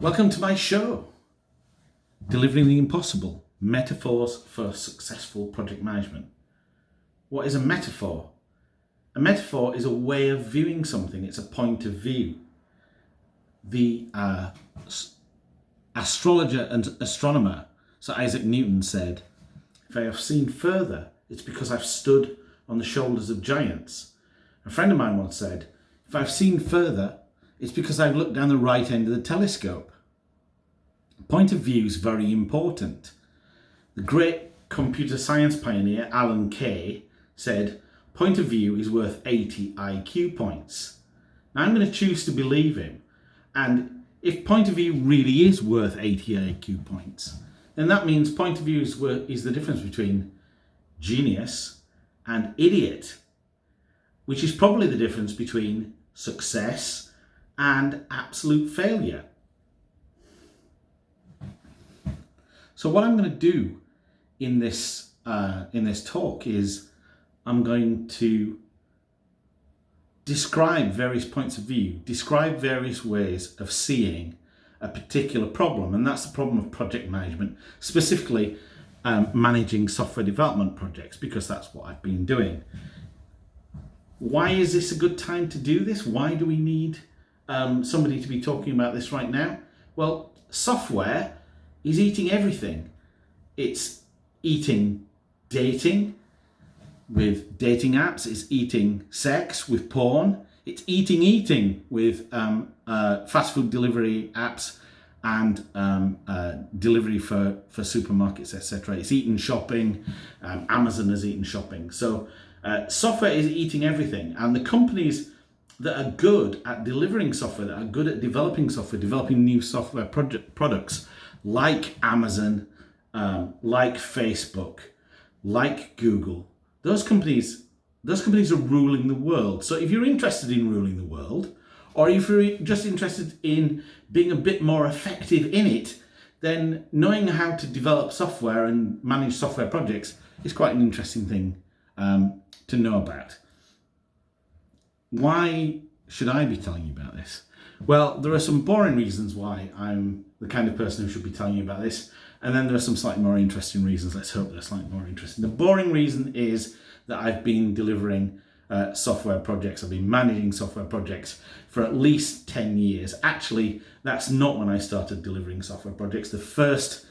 Welcome to my show, Delivering the Impossible, Metaphors for Successful Project Management. What is a metaphor? A metaphor is a way of viewing something, it's a point of view. The astrologer and astronomer Sir Isaac Newton said, "If I have seen further, it's because I've stood on the shoulders of giants." A friend of mine once said, "If I've seen further, it's because I've looked down the right end of the telescope." Point of view is very important. The great computer science pioneer Alan Kay said, "Point of view is worth 80 IQ points." Now I'm going to choose to believe him. And if point of view really is worth 80 IQ points, then that means point of view is the difference between genius and idiot, which is probably the difference between success and absolute failure. So what I'm going to do in this talk is I'm going to describe various points of view, describe various ways of seeing a particular problem, and that's the problem of project management, specifically managing software development projects, because that's what I've been doing. Why is this a good time to do this? Why do we need somebody to be talking about this right now? Well, software is eating everything. It's eating dating with dating apps. It's eating sex with porn. It's eating with fast food delivery apps and delivery for supermarkets, etc. It's eaten shopping. Amazon has eaten shopping. So software is eating everything. And the companies that are good at delivering software, that are good at developing software, developing new software products, like Amazon, like Facebook, like Google, those companies are ruling the world. So if you're interested in ruling the world, or if you're just interested in being a bit more effective in it, then knowing how to develop software and manage software projects is quite an interesting thing to know about. Why should I be telling you about this? Well, there are some boring reasons why I'm the kind of person who should be telling you about this, and then there are some slightly more interesting reasons. Let's hope they're slightly more interesting. The boring reason is that I've been delivering software projects. I've been managing software projects for at least 10 years. Actually, that's not when I started delivering software projects. The first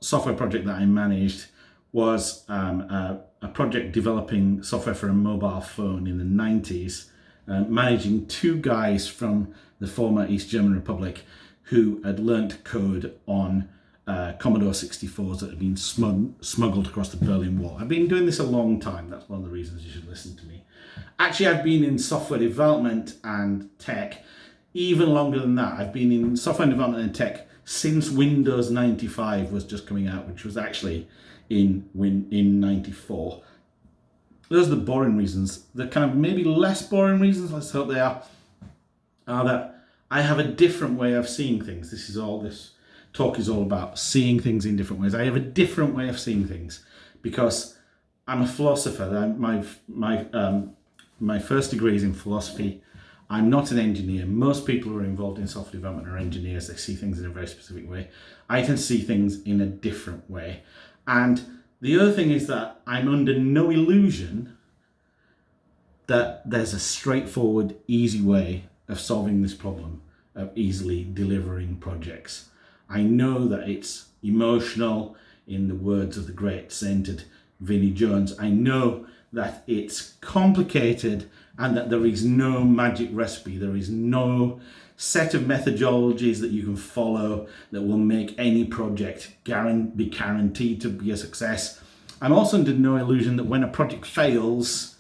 software project that I managed was a project developing software for a mobile phone in the 90s, managing two guys from the former East German Republic who had learnt code on Commodore 64s that had been smuggled across the Berlin Wall. I've been doing this a long time. That's one of the reasons you should listen to me. Actually, I've been in software development and tech even longer than that. I've been in software development and tech since Windows 95 was just coming out, which was actually in 94. Those are the boring reasons. The kind of maybe less boring reasons, let's hope they are that I have a different way of seeing things. This talk is all about seeing things in different ways. I have a different way of seeing things because I'm a philosopher. My first degree is in philosophy. I'm not an engineer. Most people who are involved in software development are engineers. They see things in a very specific way. I tend to see things in a different way. And the other thing is that I'm under no illusion that there's a straightforward, easy way of solving this problem of easily delivering projects. I know that it's emotional, in the words of the great sainted Vinnie Jones. I know that it's complicated and that there is no magic recipe. There is no set of methodologies that you can follow that will make any project be guaranteed to be a success. I'm also under no illusion that when a project fails,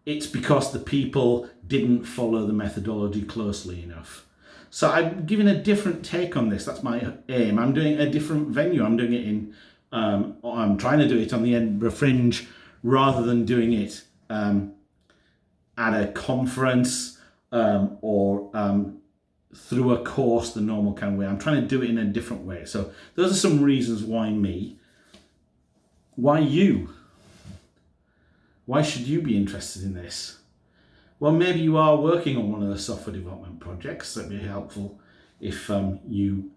it's because the people didn't follow the methodology closely enough. So I'm giving a different take on this. That's my aim. I'm doing a different venue. I'm doing it I'm trying to do it on the Edinburgh Fringe rather than doing it at a conference or through a course the normal kind of way. I'm trying to do it in a different way. So those are some reasons why me. Why you? Why should you be interested in this? Well, maybe you are working on one of the software development projects. That'd be helpful if you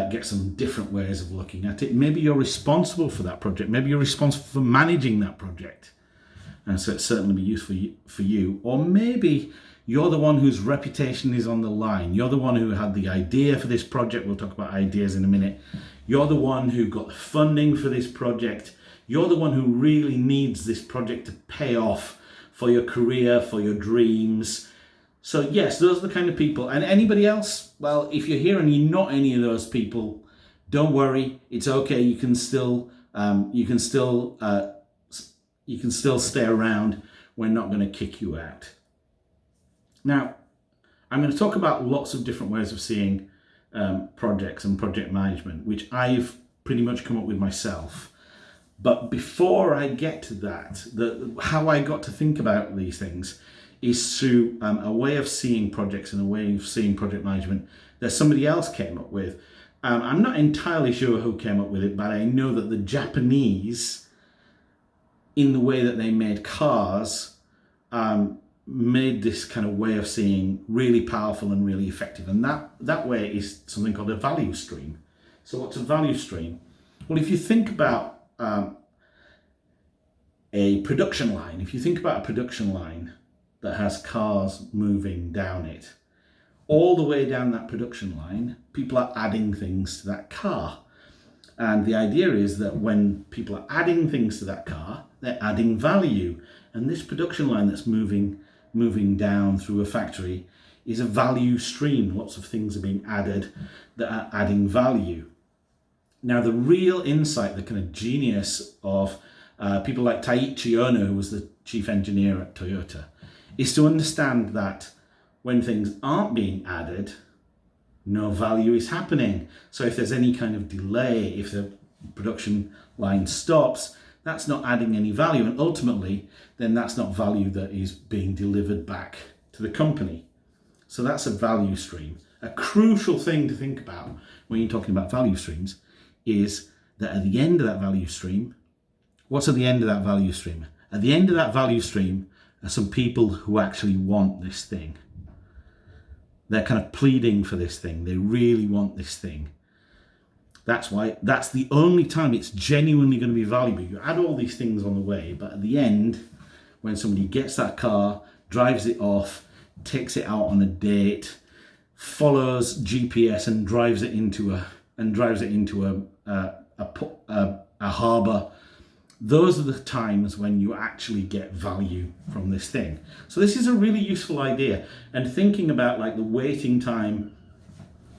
get some different ways of looking at it. Maybe you're responsible for that project. Maybe you're responsible for managing that project. And so it's certainly be useful for you. Or maybe you're the one whose reputation is on the line. You're the one who had the idea for this project. We'll talk about ideas in a minute. You're the one who got the funding for this project. You're the one who really needs this project to pay off for your career, for your dreams. So yes, those are the kind of people. And anybody else? Well, if you're here and you're not any of those people, don't worry. It's okay. You can still stay around. We're not going to kick you out. Now, I'm going to talk about lots of different ways of seeing projects and project management, which I've pretty much come up with myself. But before I get to that, how I got to think about these things is through a way of seeing projects and a way of seeing project management that somebody else came up with. I'm not entirely sure who came up with it, but I know that the Japanese, in the way that they made cars, made this kind of way of seeing really powerful and really effective. And that way is something called a value stream. So what's a value stream? Well, if you think about a production line, if you think about a production line that has cars moving down it, all the way down that production line, people are adding things to that car. And the idea is that when people are adding things to that car, they're adding value. And this production line that's moving down through a factory is a value stream. Lots of things are being added that are adding value. Now, the real insight, the kind of genius of people like Taiichi Ohno, who was the chief engineer at Toyota, is to understand that when things aren't being added, no value is happening. So if there's any kind of delay, if the production line stops, that's not adding any value. And ultimately, then that's not value that is being delivered back to the company. So that's a value stream. A crucial thing to think about when you're talking about value streams is that at the end of that value stream, what's at the end of that value stream? At the end of that value stream are some people who actually want this thing. They're kind of pleading for this thing. They really want this thing. That's why that's the only time it's genuinely going to be valuable. You add all these things on the way, but at the end, when somebody gets that car, drives it off, takes it out on a date, follows GPS and drives it into a harbour, those are the times when you actually get value from this thing. So this is a really useful idea. And thinking about like the waiting time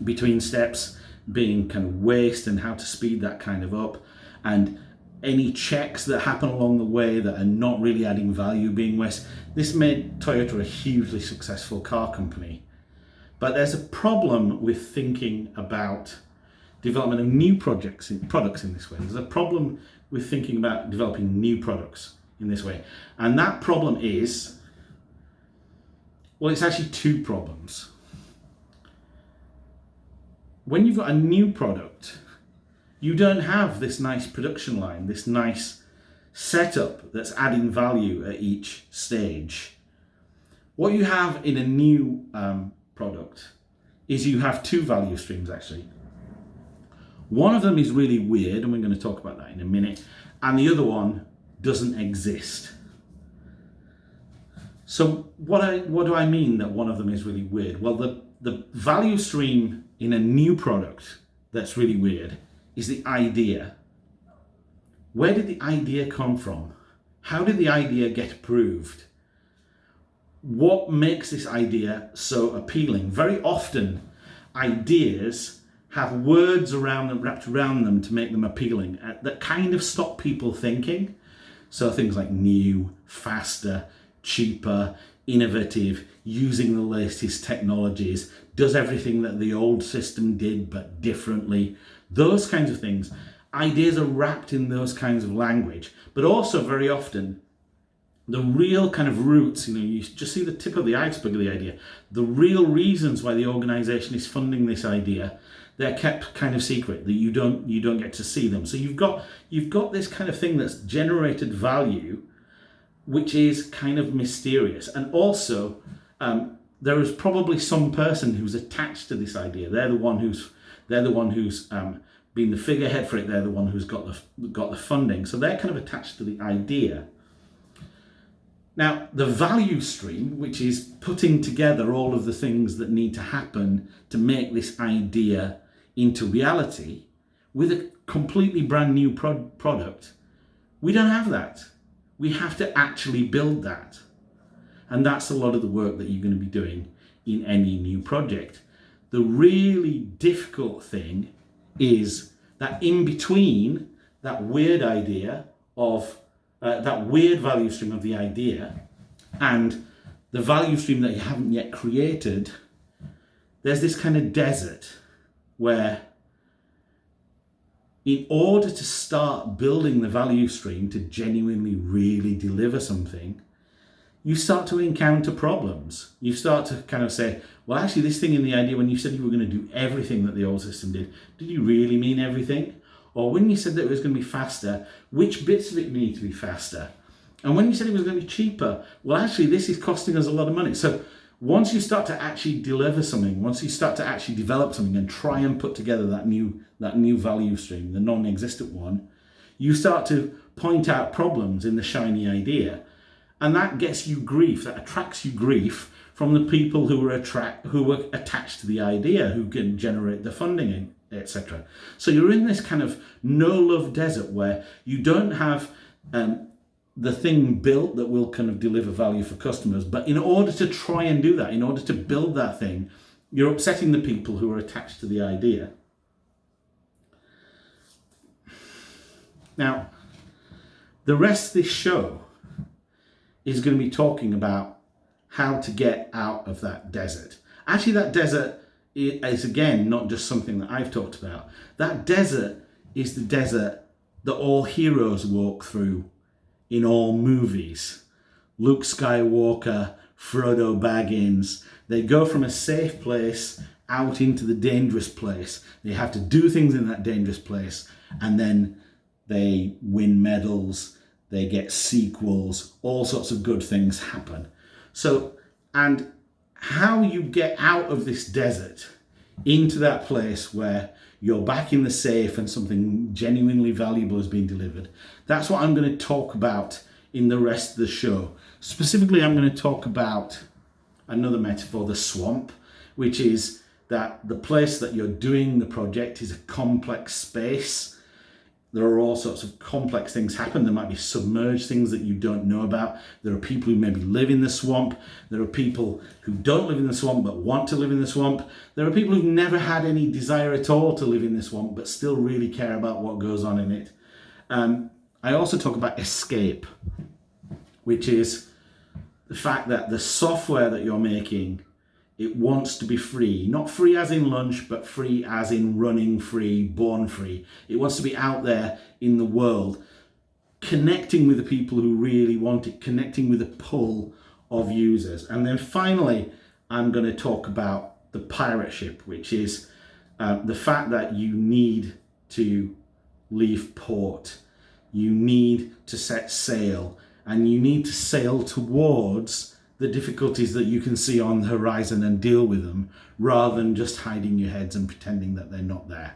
between steps being kind of waste and how to speed that kind of up, and any checks that happen along the way that are not really adding value being waste. This made Toyota a hugely successful car company. But there's a problem with thinking about development of new products in this way. There's a problem with thinking about developing new products in this way. And that problem is, well, it's actually two problems. When you've got a new product, you don't have this nice production line, this nice setup that's adding value at each stage. What you have in a new product is you have two value streams actually. One of them is really weird, and we're going to talk about that in a minute, and the other one doesn't exist. So what do I mean that one of them is really weird? Well, the value stream in a new product that's really weird is the idea. Where did the idea come from? How did the idea get approved? What makes this idea so appealing? Very often, ideas have words around them, wrapped around them to make them appealing, that kind of stop people thinking. So things like new, faster, cheaper, innovative, using the latest technologies, does everything that the old system did but differently. Those kinds of things. Ideas are wrapped in those kinds of language, but also very often the real kind of roots, you just see the tip of the iceberg of the idea. The real reasons why the organization is funding this idea, they're kept kind of secret, that you don't get to see them. So you've got this kind of thing that's generated value, which is kind of mysterious. And also, there is probably some person who's attached to this idea. They're the one who's been the figurehead for it. They're the one who's got the funding. So they're kind of attached to the idea. Now, the value stream, which is putting together all of the things that need to happen to make this idea into reality with a completely brand new product, we don't have that. We have to actually build that. And that's a lot of the work that you're going to be doing in any new project. The really difficult thing is that in between that weird idea of that weird value stream of the idea and the value stream that you haven't yet created, there's this kind of desert where in order to start building the value stream to genuinely really deliver something, you start to encounter problems. You start to kind of say, well, actually this thing in the idea, when you said you were going to do everything that the old system did you really mean everything? Or when you said that it was going to be faster, which bits of it need to be faster? And when you said it was going to be cheaper, well, actually this is costing us a lot of money. So once you start to actually deliver something, once you start to actually develop something and try and put together that new value stream, the non-existent one, you start to point out problems in the shiny idea. And that gets you grief, that attracts you grief from the people who were attached to the idea, who can generate the funding, etc. So you're in this kind of no-love desert where you don't have the thing built that will kind of deliver value for customers. But in order to try and do that, in order to build that thing, you're upsetting the people who are attached to the idea. Now, the rest of this show is going to be talking about how to get out of that desert. Actually, that desert is, again, not just something that I've talked about. That desert is the desert that all heroes walk through in all movies. Luke Skywalker, Frodo Baggins, they go from a safe place out into the dangerous place. They have to do things in that dangerous place, and then they win medals, they get sequels, all sorts of good things happen. So, and how you get out of this desert into that place where you're back in the safe and something genuinely valuable has been delivered, that's what I'm going to talk about in the rest of the show. Specifically, I'm going to talk about another metaphor, the swamp, which is that the place that you're doing the project is a complex space. There are all sorts of complex things happen. There might be submerged things that you don't know about. There are people who maybe live in the swamp. There are people who don't live in the swamp but want to live in the swamp. There are people who've never had any desire at all to live in the swamp but still really care about what goes on in it. I also talk about escape, which is the fact that the software that you're making, it wants to be free. Not free as in lunch, but free as in running free, born free. It wants to be out there in the world, connecting with the people who really want it, connecting with the pull of users. And then finally, I'm going to talk about the pirate ship, which is the fact that you need to leave port. You need to set sail, and you need to sail towards the difficulties that you can see on the horizon and deal with them, rather than just hiding your heads and pretending that they're not there.